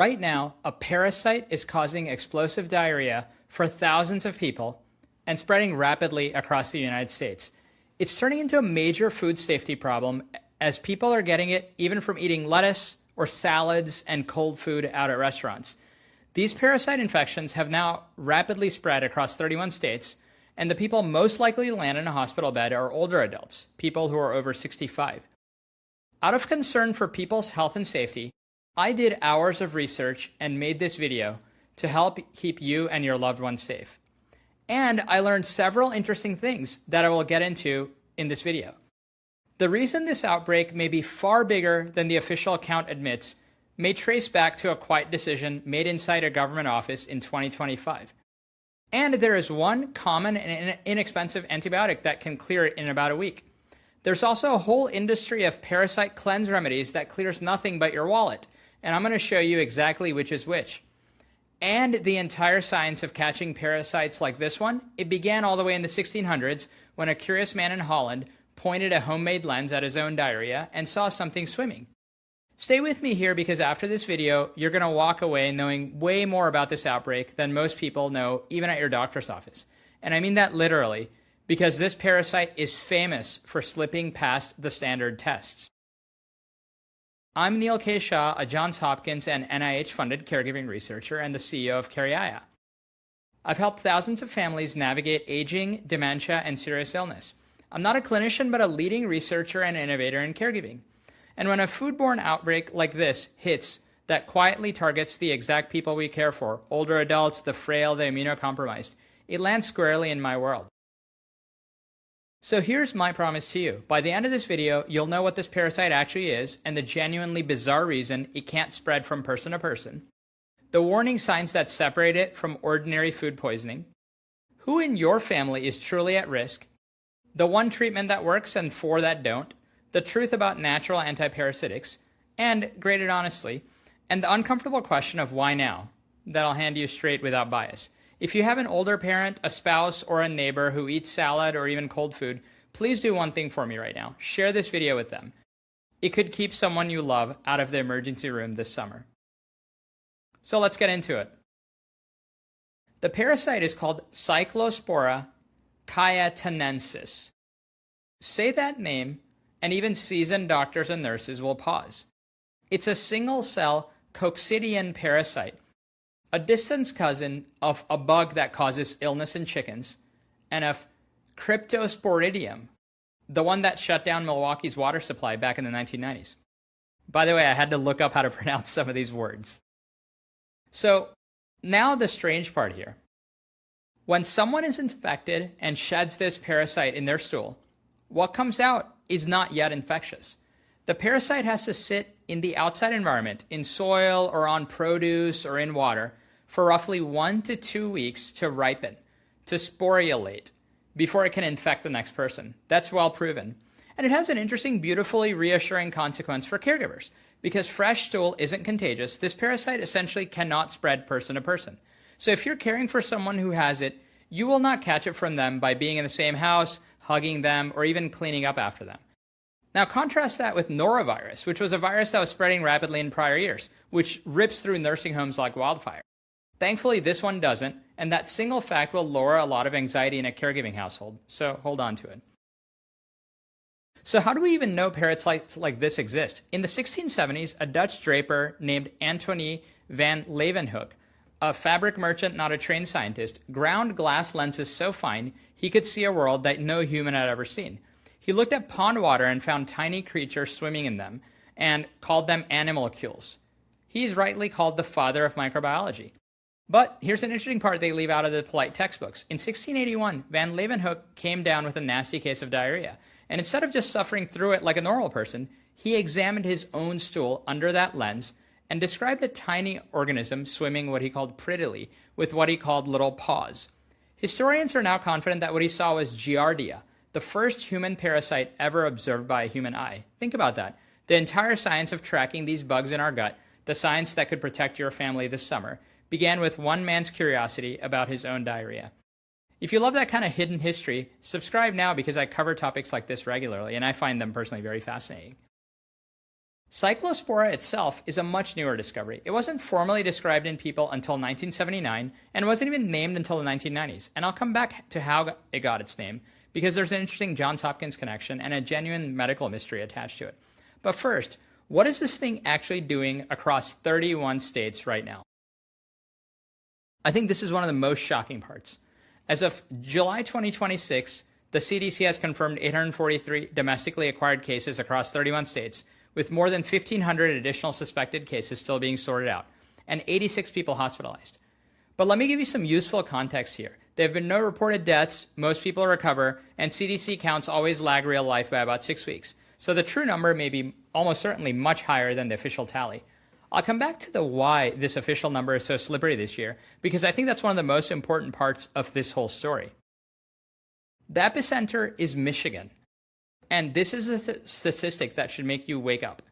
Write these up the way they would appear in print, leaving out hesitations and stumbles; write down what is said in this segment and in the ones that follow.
Right now, a parasite is causing explosive diarrhea for thousands of people and spreading rapidly across the United States. It's turning into a major food safety problem as people are getting it even from eating lettuce or salads and cold food out at restaurants. These parasite infections have now rapidly spread across 31 states, and the people most likely to land in a hospital bed are older adults, people who are over 65. Out of concern for people's health and safety, I did hours of research and made this video to help keep you and your loved ones safe. And I learned several interesting things that I will get into in this video. The reason this outbreak may be far bigger than the official account admits may trace back to a quiet decision made inside a government office in 2025. And there is one common and inexpensive antibiotic that can clear it in about a week. There's also a whole industry of parasite cleanse remedies that clears nothing but your wallet, and I'm going to show you exactly which is which. And the entire science of catching parasites like this one, it began all the way in the 1600s when a curious man in Holland pointed a homemade lens at his own diarrhea and saw something swimming. Stay with me here because after this video, you're going to walk away knowing way more about this outbreak than most people know even at your doctor's office. And I mean that literally, because this parasite is famous for slipping past the standard tests. I'm Neal K. Shah, a Johns Hopkins and NIH-funded caregiving researcher and the CEO of CareYaya. I've helped thousands of families navigate aging, dementia, and serious illness. I'm not a clinician, but a leading researcher and innovator in caregiving. And when a foodborne outbreak like this hits that quietly targets the exact people we care for, older adults, the frail, the immunocompromised, it lands squarely in my world. So here's my promise to you. By the end of this video, you'll know what this parasite actually is and the genuinely bizarre reason it can't spread from person to person, the warning signs that separate it from ordinary food poisoning, who in your family is truly at risk, the one treatment that works and 4 that don't, the truth about natural antiparasitics, and, graded honestly, and the uncomfortable question of why now, that I'll hand you straight without bias. If you have an older parent, a spouse, or a neighbor who eats salad or even cold food, please do one thing for me right now. Share this video with them. It could keep someone you love out of the emergency room this summer. So let's get into it. The parasite is called Cyclospora cayetanensis. Say that name, and even seasoned doctors and nurses will pause. It's a single-cell coccidian parasite, a distant cousin of a bug that causes illness in chickens, and of Cryptosporidium, the one that shut down Milwaukee's water supply back in the 1990s. By the way, I had to look up how to pronounce some of these words. So, now the strange part here. When someone is infected and sheds this parasite in their stool, what comes out is not yet infectious. The parasite has to sit in the outside environment, in soil or on produce or in water, for roughly 1 to 2 weeks to ripen, to sporulate, before it can infect the next person. That's well proven. And it has an interesting, beautifully reassuring consequence for caregivers. Because fresh stool isn't contagious, this parasite essentially cannot spread person to person. So if you're caring for someone who has it, you will not catch it from them by being in the same house, hugging them, or even cleaning up after them. Now contrast that with norovirus, which was a virus that was spreading rapidly in prior years, which rips through nursing homes like wildfire. Thankfully, this one doesn't, and that single fact will lower a lot of anxiety in a caregiving household, so hold on to it. So how do we even know parasites like this exist? In the 1670s, a Dutch draper named Antonie van Leeuwenhoek, a fabric merchant, not a trained scientist, ground glass lenses so fine he could see a world that no human had ever seen. He looked at pond water and found tiny creatures swimming in them and called them animalcules. He's rightly called the father of microbiology. But here's an interesting part they leave out of the polite textbooks. In 1681, van Leeuwenhoek came down with a nasty case of diarrhea, and instead of just suffering through it like a normal person, he examined his own stool under that lens and described a tiny organism swimming what he called prettily, with what he called little paws. Historians are now confident that what he saw was Giardia, the first human parasite ever observed by a human eye. Think about that. The entire science of tracking these bugs in our gut, the science that could protect your family this summer, began with one man's curiosity about his own diarrhea. If you love that kind of hidden history, subscribe now because I cover topics like this regularly, and I find them personally very fascinating. Cyclospora itself is a much newer discovery. It wasn't formally described in people until 1979 and wasn't even named until the 1990s. And I'll come back to how it got its name because there's an interesting Johns Hopkins connection and a genuine medical mystery attached to it. But first, what is this thing actually doing across 31 states right now? I think this is one of the most shocking parts. As of July 2026, the CDC has confirmed 843 domestically acquired cases across 31 states, with more than 1,500 additional suspected cases still being sorted out, and 86 people hospitalized. But let me give you some useful context here. There have been no reported deaths, most people recover, and CDC counts always lag real life by about 6 weeks. So the true number may be almost certainly much higher than the official tally. I'll come back to the why this official number is so slippery this year, because I think that's one of the most important parts of this whole story. The epicenter is Michigan. And this is a statistic that should make you wake up.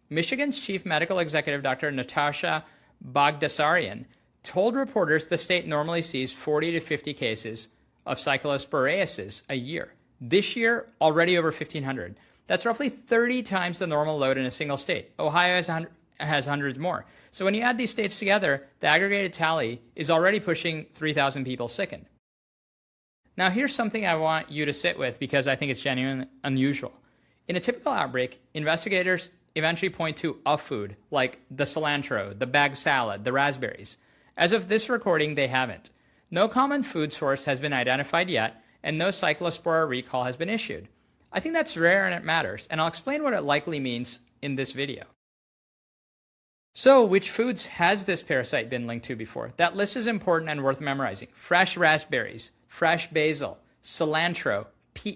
Michigan's chief medical executive, Dr. Natasha Bagdasarian, told reporters the state normally sees 40 to 50 cases of Cyclosporiasis a year. This year, already over 1,500. That's roughly 30 times the normal load in a single state. Ohio has hundreds more. So when you add these states together, the aggregated tally is already pushing 3,000 people sickened. Now, here's something I want you to sit with because I think it's genuinely unusual. In a typical outbreak, investigators eventually point to a food, like the cilantro, the bagged salad, the raspberries. As of this recording, they haven't. No common food source has been identified yet, and no Cyclospora recall has been issued. I think that's rare and it matters, and I'll explain what it likely means in this video. So, which foods has this parasite been linked to before? That list is important and worth memorizing. Fresh raspberries, fresh basil, cilantro,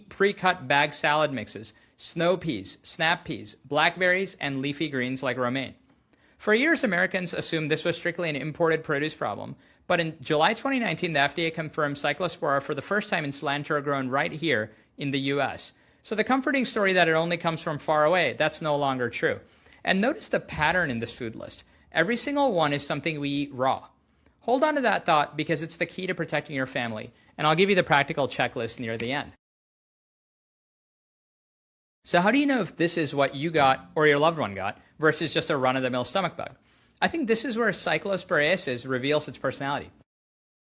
pre-cut bagged salad mixes, snow peas, snap peas, blackberries, and leafy greens like romaine. For years, Americans assumed this was strictly an imported produce problem, but in July 2019, the FDA confirmed Cyclospora for the first time in cilantro grown right here in the US. So the comforting story that it only comes from far away, that's no longer true. And notice the pattern in this food list. Every single one is something we eat raw. Hold on to that thought because it's the key to protecting your family, and I'll give you the practical checklist near the end. So how do you know if this is what you got or your loved one got versus just a run-of-the-mill stomach bug? I think this is where Cyclosporiasis reveals its personality.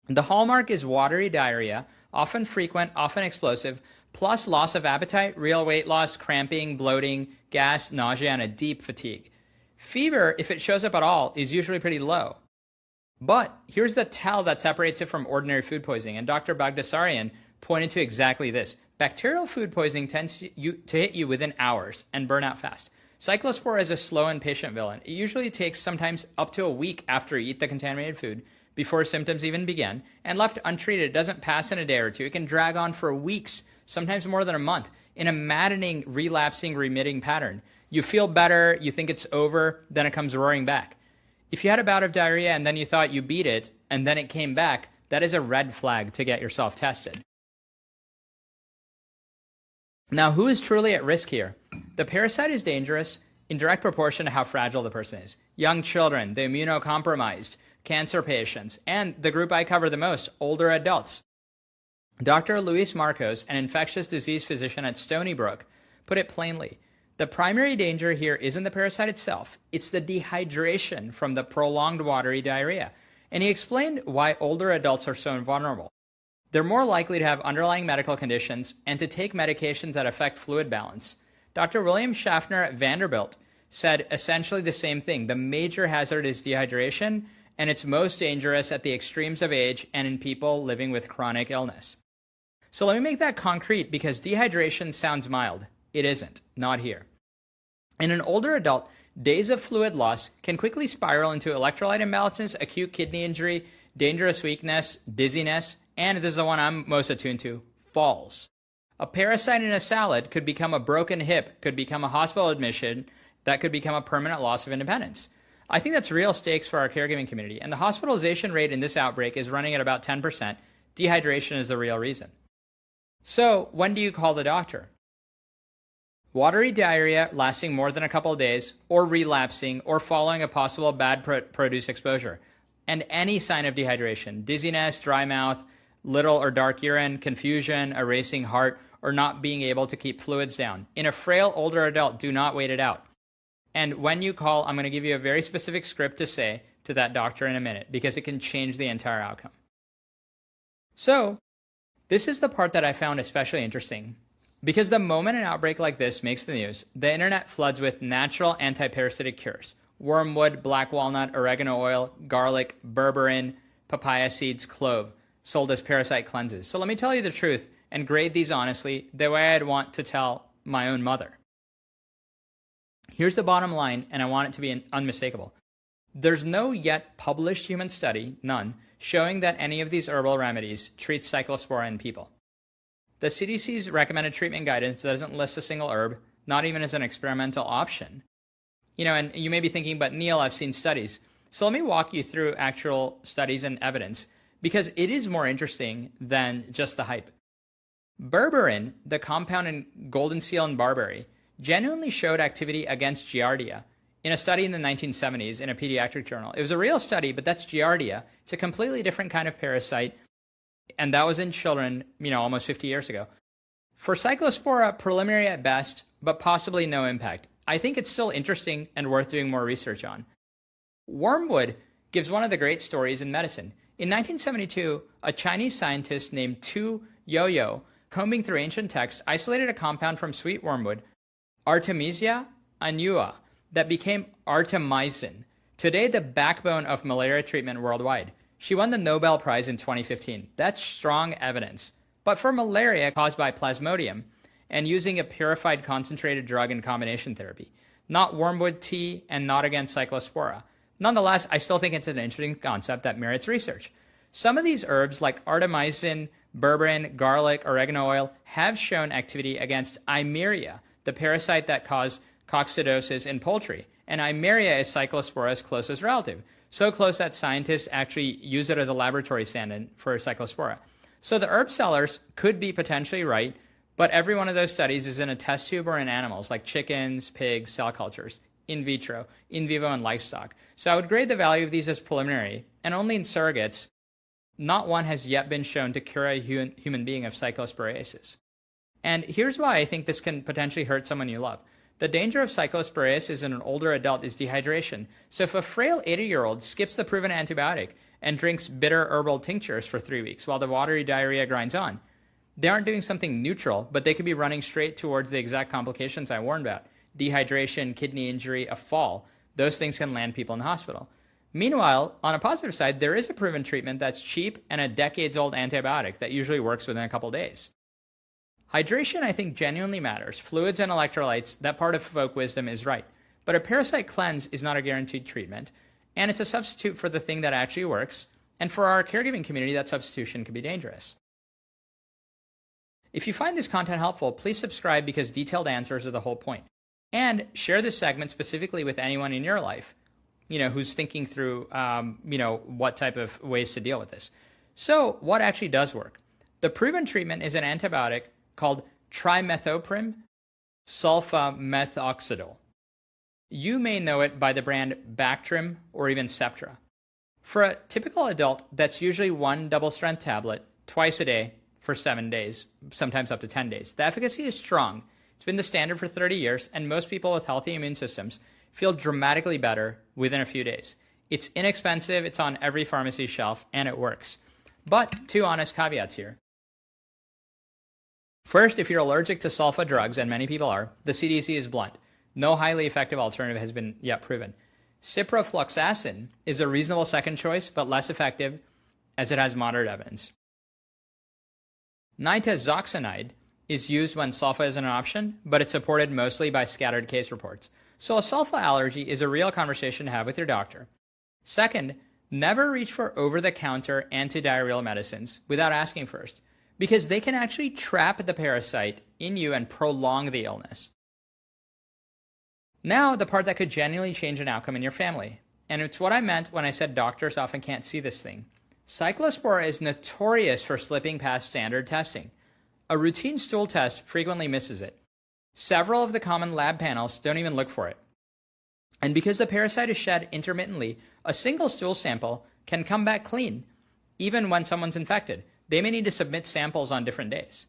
The hallmark is watery diarrhea, often frequent, often explosive, plus loss of appetite, real weight loss, cramping, bloating, gas, nausea, and a deep fatigue. Fever, if it shows up at all, is usually pretty low. But here's the tell that separates it from ordinary food poisoning, and Dr. Bagdasarian pointed to exactly this. Bacterial food poisoning tends to hit you within hours and burn out fast. Cyclospora is a slow and patient villain. It usually takes sometimes up to a week after you eat the contaminated food before symptoms even begin, and left untreated, it doesn't pass in a day or two. It can drag on for weeks, sometimes more than a month, in a maddening, relapsing, remitting pattern. You feel better, you think it's over, then it comes roaring back. If you had a bout of diarrhea and then you thought you beat it, and then it came back, that is a red flag to get yourself tested. Now, who is truly at risk here? The parasite is dangerous in direct proportion to how fragile the person is. Young children, the immunocompromised, cancer patients, and the group I cover the most, older adults. Dr. Luis Marcos, an infectious disease physician at Stony Brook, put it plainly. The primary danger here isn't the parasite itself, it's the dehydration from the prolonged watery diarrhea. And he explained why older adults are so vulnerable. They're more likely to have underlying medical conditions and to take medications that affect fluid balance. Dr. William Schaffner at Vanderbilt said essentially the same thing. The major hazard is dehydration, and it's most dangerous at the extremes of age and in people living with chronic illness. So let me make that concrete because dehydration sounds mild. It isn't, not here. In an older adult, days of fluid loss can quickly spiral into electrolyte imbalances, acute kidney injury, dangerous weakness, dizziness, and this is the one I'm most attuned to, falls. A parasite in a salad could become a broken hip, could become a hospital admission, that could become a permanent loss of independence. I think that's real stakes for our caregiving community, and the hospitalization rate in this outbreak is running at about 10%. Dehydration is the real reason. So, when do you call the doctor? Watery diarrhea lasting more than a couple of days, or relapsing, or following a possible bad produce exposure. And any sign of dehydration, dizziness, dry mouth, little or dark urine, confusion, a racing heart, or not being able to keep fluids down. In a frail older adult, do not wait it out. And when you call, I'm going to give you a very specific script to say to that doctor in a minute because it can change the entire outcome. So this is the part that I found especially interesting. Because the moment an outbreak like this makes the news, the internet floods with natural antiparasitic cures. Wormwood, black walnut, oregano oil, garlic, berberine, papaya seeds, clove, sold as parasite cleanses. So let me tell you the truth and grade these honestly, the way I'd want to tell my own mother. Here's the bottom line, and I want it to be unmistakable. There's no yet published human study, none, showing that any of these herbal remedies treats Cyclospora in people. The CDC's recommended treatment guidance doesn't list a single herb, not even as an experimental option. And you may be thinking, but Neal, I've seen studies. So let me walk you through actual studies and evidence, because it is more interesting than just the hype. Berberine, the compound in golden seal and barberry, genuinely showed activity against Giardia in a study in the 1970s in a pediatric journal. It was a real study, but that's Giardia. It's a completely different kind of parasite, and that was in children, almost 50 years ago. For Cyclospora, preliminary at best, but possibly no impact. I think it's still interesting and worth doing more research on. Wormwood gives one of the great stories in medicine. In 1972, a Chinese scientist named Tu Yoyo, combing through ancient texts, isolated a compound from sweet wormwood, Artemisia annua, that became artemisinin, today the backbone of malaria treatment worldwide. She won the Nobel Prize in 2015. That's strong evidence. But for malaria caused by Plasmodium, and using a purified concentrated drug in combination therapy, not wormwood tea and not against Cyclospora. Nonetheless, I still think it's an interesting concept that merits research. Some of these herbs like artemisinin, berberine, garlic, oregano oil have shown activity against Eimeria, the parasite that caused coccidiosis in poultry. And Eimeria is Cyclospora's closest relative, so close that scientists actually use it as a laboratory stand-in for Cyclospora. So the herb sellers could be potentially right, but every one of those studies is in a test tube or in animals like chickens, pigs, cell cultures, in vitro, in vivo, and livestock. So I would grade the value of these as preliminary, and only in surrogates. Not one has yet been shown to cure a human being of Cyclosporiasis. And here's why I think this can potentially hurt someone you love. The danger of Cyclosporiasis in an older adult is dehydration. So if a frail 80-year-old skips the proven antibiotic and drinks bitter herbal tinctures for 3 weeks while the watery diarrhea grinds on, they aren't doing something neutral, but they could be running straight towards the exact complications I warned about. Dehydration, kidney injury, a fall. Those things can land people in the hospital. Meanwhile, on a positive side, there is a proven treatment that's cheap and a decades-old antibiotic that usually works within a couple days. Hydration, I think, genuinely matters. Fluids and electrolytes, that part of folk wisdom is right. But a parasite cleanse is not a guaranteed treatment, and it's a substitute for the thing that actually works, and for our caregiving community, that substitution can be dangerous. If you find this content helpful, please subscribe because detailed answers are the whole point. And share this segment specifically with anyone in your life, who's thinking through, what type of ways to deal with this. So what actually does work? The proven treatment is an antibiotic called trimethoprim sulfamethoxidil. You may know it by the brand Bactrim or even Septra. For a typical adult, that's usually one double-strength tablet twice a day for 7 days, sometimes up to 10 days. The efficacy is strong. It's been the standard for 30 years, and most people with healthy immune systems feel dramatically better within a few days. It's inexpensive, it's on every pharmacy shelf, and it works. But 2 honest caveats here. First, if you're allergic to sulfa drugs, and many people are, the CDC is blunt. No highly effective alternative has been yet proven. Ciprofloxacin is a reasonable second choice, but less effective as it has moderate evidence. Nitazoxanide is used when sulfa isn't an option, but it's supported mostly by scattered case reports. So a sulfa allergy is a real conversation to have with your doctor. Second, never reach for over-the-counter antidiarrheal medicines without asking first, because they can actually trap the parasite in you and prolong the illness. Now, the part that could genuinely change an outcome in your family. And it's what I meant when I said doctors often can't see this thing. Cyclospora is notorious for slipping past standard testing. A routine stool test frequently misses it. Several of the common lab panels don't even look for it. And because the parasite is shed intermittently, a single stool sample can come back clean, even when someone's infected. They may need to submit samples on different days.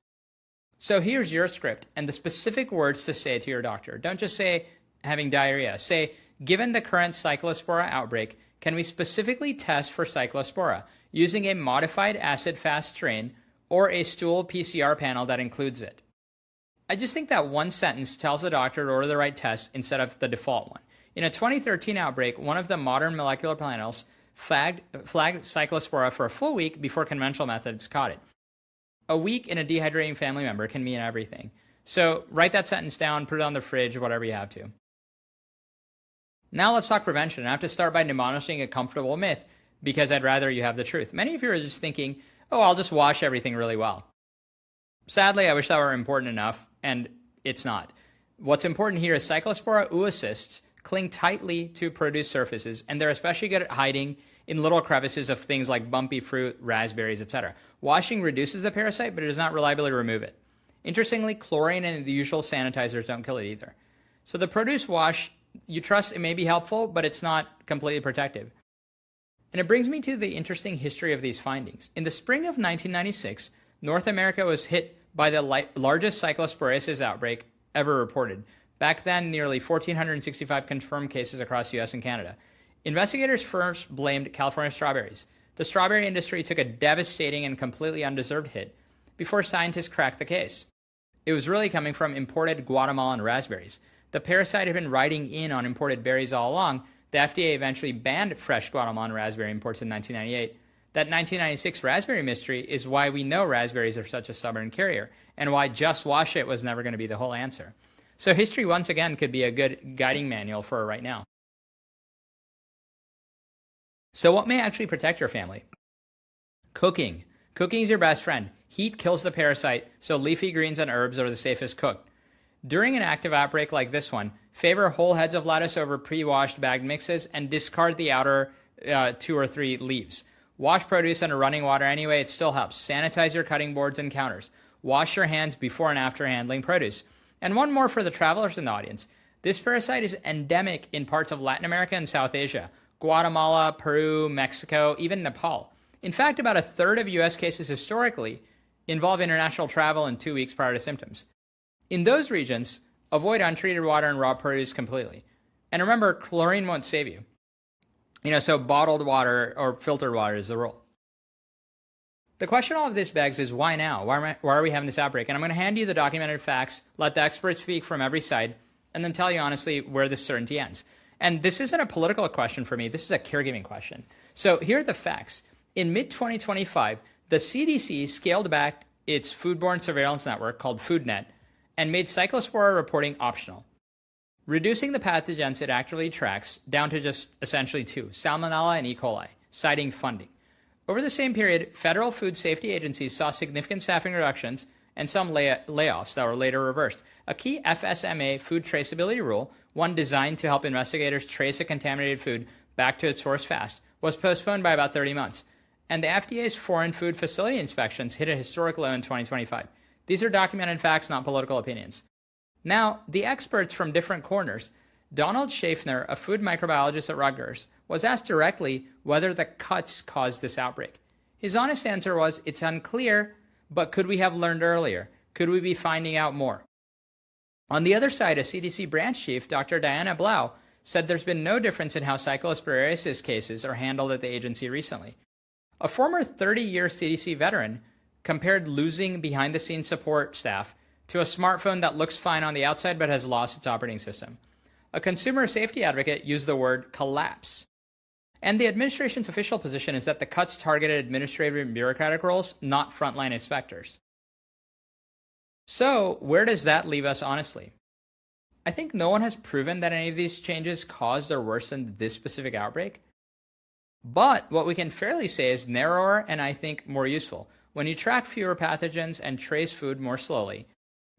So here's your script and the specific words to say to your doctor. Don't just say, having diarrhea. Say, given the current Cyclospora outbreak, can we specifically test for Cyclospora using a modified acid-fast strain or a stool PCR panel that includes it? I just think that one sentence tells the doctor to order the right test instead of the default one. In a 2013 outbreak, one of the modern molecular panels flagged Cyclospora for a full week before conventional methods caught it. A week in a dehydrating family member can mean everything. So write that sentence down, put it on the fridge, whatever you have to. Now let's talk prevention. I have to start by demolishing a comfortable myth because I'd rather you have the truth. Many of you are just thinking, oh, I'll just wash everything really well. Sadly, I wish that were important enough, and it's not. What's important here is Cyclospora oocysts cling tightly to produce surfaces, and they're especially good at hiding in little crevices of things like bumpy fruit, raspberries, etc. Washing reduces the parasite, but it does not reliably remove it. Interestingly, chlorine and the usual sanitizers don't kill it either. So the produce wash, you trust it may be helpful, but it's not completely protective. And it brings me to the interesting history of these findings. In the spring of 1996, North America was hit by the largest Cyclosporiasis outbreak ever reported. Back then, nearly 1,465 confirmed cases across the US and Canada. Investigators first blamed California strawberries. The strawberry industry took a devastating and completely undeserved hit before scientists cracked the case. It was really coming from imported Guatemalan raspberries. The parasite had been riding in on imported berries all along. The FDA eventually banned fresh Guatemalan raspberry imports in 1998. That 1996 raspberry mystery is why we know raspberries are such a stubborn carrier, and why just wash it was never going to be the whole answer. So history, once again, could be a good guiding manual for right now. So what may actually protect your family? Cooking. Cooking is your best friend. Heat kills the parasite, so leafy greens and herbs are the safest cooked. During an active outbreak like this one, favor whole heads of lettuce over pre-washed bagged mixes and discard the outer 2 or 3 leaves. Wash produce under running water anyway, it still helps. Sanitize your cutting boards and counters. Wash your hands before and after handling produce. And one more for the travelers in the audience. This parasite is endemic in parts of Latin America and South Asia. Guatemala, Peru, Mexico, even Nepal. In fact, about a third of US cases historically involve international travel in 2 weeks prior to symptoms. In those regions, avoid untreated water and raw produce completely. And remember, chlorine won't save you. So bottled water or filtered water is the rule. The question all of this begs is why now? Why are we having this outbreak? And I'm going to hand you the documented facts, let the experts speak from every side, and then tell you honestly where this certainty ends. And this isn't a political question for me. This is a caregiving question. So here are the facts. In mid-2025, the CDC scaled back its foodborne surveillance network called FoodNet and made Cyclospora reporting optional, reducing the pathogens it actively tracks down to just essentially 2, Salmonella and E. coli, citing funding. Over the same period, federal food safety agencies saw significant staffing reductions and some layoffs that were later reversed. A key FSMA food traceability rule, one designed to help investigators trace a contaminated food back to its source fast, was postponed by about 30 months. And the FDA's foreign food facility inspections hit a historic low in 2025. These are documented facts, not political opinions. Now, the experts from different corners. Donald Schaffner, a food microbiologist at Rutgers, was asked directly whether the cuts caused this outbreak. His honest answer was, it's unclear, but could we have learned earlier? Could we be finding out more? On the other side, a CDC branch chief, Dr. Diana Blau, said there's been no difference in how Cyclosporiasis cases are handled at the agency recently. A former 30-year CDC veteran compared losing behind-the-scenes support staff to a smartphone that looks fine on the outside but has lost its operating system. A consumer safety advocate used the word collapse. And the administration's official position is that the cuts targeted administrative and bureaucratic roles, not frontline inspectors. So, where does that leave us honestly? I think no one has proven that any of these changes caused or worsened this specific outbreak. But what we can fairly say is narrower and I think more useful. When you track fewer pathogens and trace food more slowly,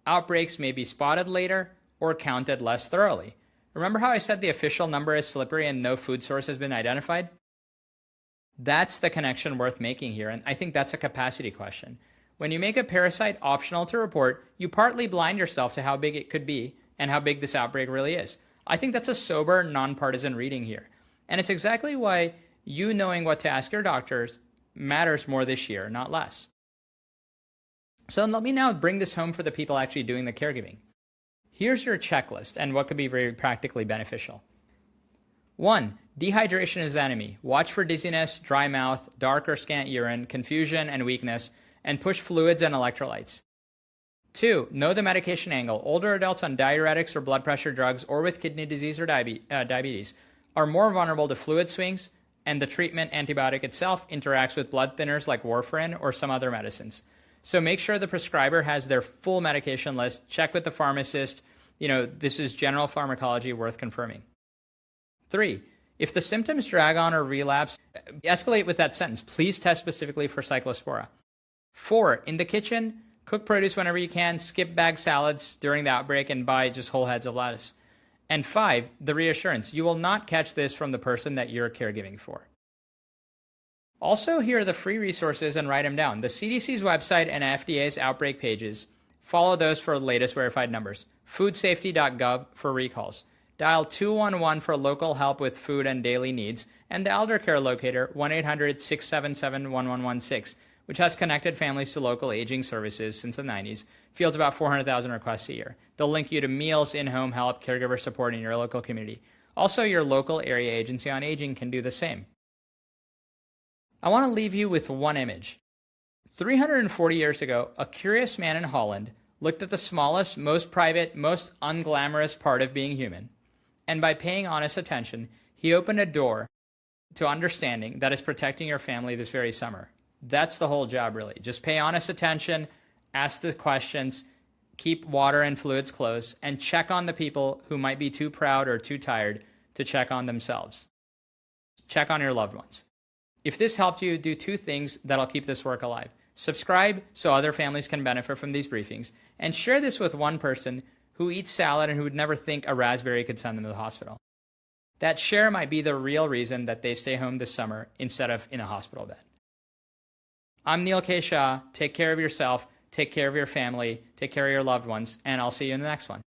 outbreaks may be spotted later or counted less thoroughly. Remember how I said the official number is slippery and no food source has been identified? That's the connection worth making here, and I think that's a capacity question. When you make a parasite optional to report, you partly blind yourself to how big it could be and how big this outbreak really is. I think that's a sober, nonpartisan reading here. And it's exactly why you knowing what to ask your doctors matters more this year, not less. So let me now bring this home for the people actually doing the caregiving. Here's your checklist and what could be very practically beneficial. 1. Dehydration is the enemy. Watch for dizziness, dry mouth, dark or scant urine, confusion and weakness, and push fluids and electrolytes. 2. Know the medication angle. Older adults on diuretics or blood pressure drugs or with kidney disease or diabetes are more vulnerable to fluid swings, and the treatment antibiotic itself interacts with blood thinners like warfarin or some other medicines. So make sure the prescriber has their full medication list. Check with the pharmacist. This is general pharmacology worth confirming. 3. If the symptoms drag on or relapse, escalate with that sentence. Please test specifically for Cyclospora. 4. In the kitchen, cook produce whenever you can. Skip bag salads during the outbreak and buy just whole heads of lettuce. And 5. The reassurance. You will not catch this from the person that you're caregiving for. Also, here are the free resources and write them down. The CDC's website and FDA's outbreak pages. Follow those for the latest verified numbers. Foodsafety.gov for recalls. Dial 211 for local help with food and daily needs. And the elder care locator, 1-800-677-1116, which has connected families to local aging services since the 90s, fields about 400,000 requests a year. They'll link you to meals, in-home help, caregiver support in your local community. Also, your local area agency on aging can do the same. I want to leave you with one image. 340 years ago, a curious man in Holland looked at the smallest, most private, most unglamorous part of being human, and by paying honest attention, he opened a door to understanding that is protecting your family this very summer. That's the whole job, really. Just pay honest attention, ask the questions, keep water and fluids close, and check on the people who might be too proud or too tired to check on themselves. Check on your loved ones. If this helped you, do 2 things that'll keep this work alive. Subscribe so other families can benefit from these briefings, and share this with one person who eats salad and who would never think a raspberry could send them to the hospital. That share might be the real reason that they stay home this summer instead of in a hospital bed. I'm Neal K. Shah. Take care of yourself, take care of your family, take care of your loved ones, and I'll see you in the next one.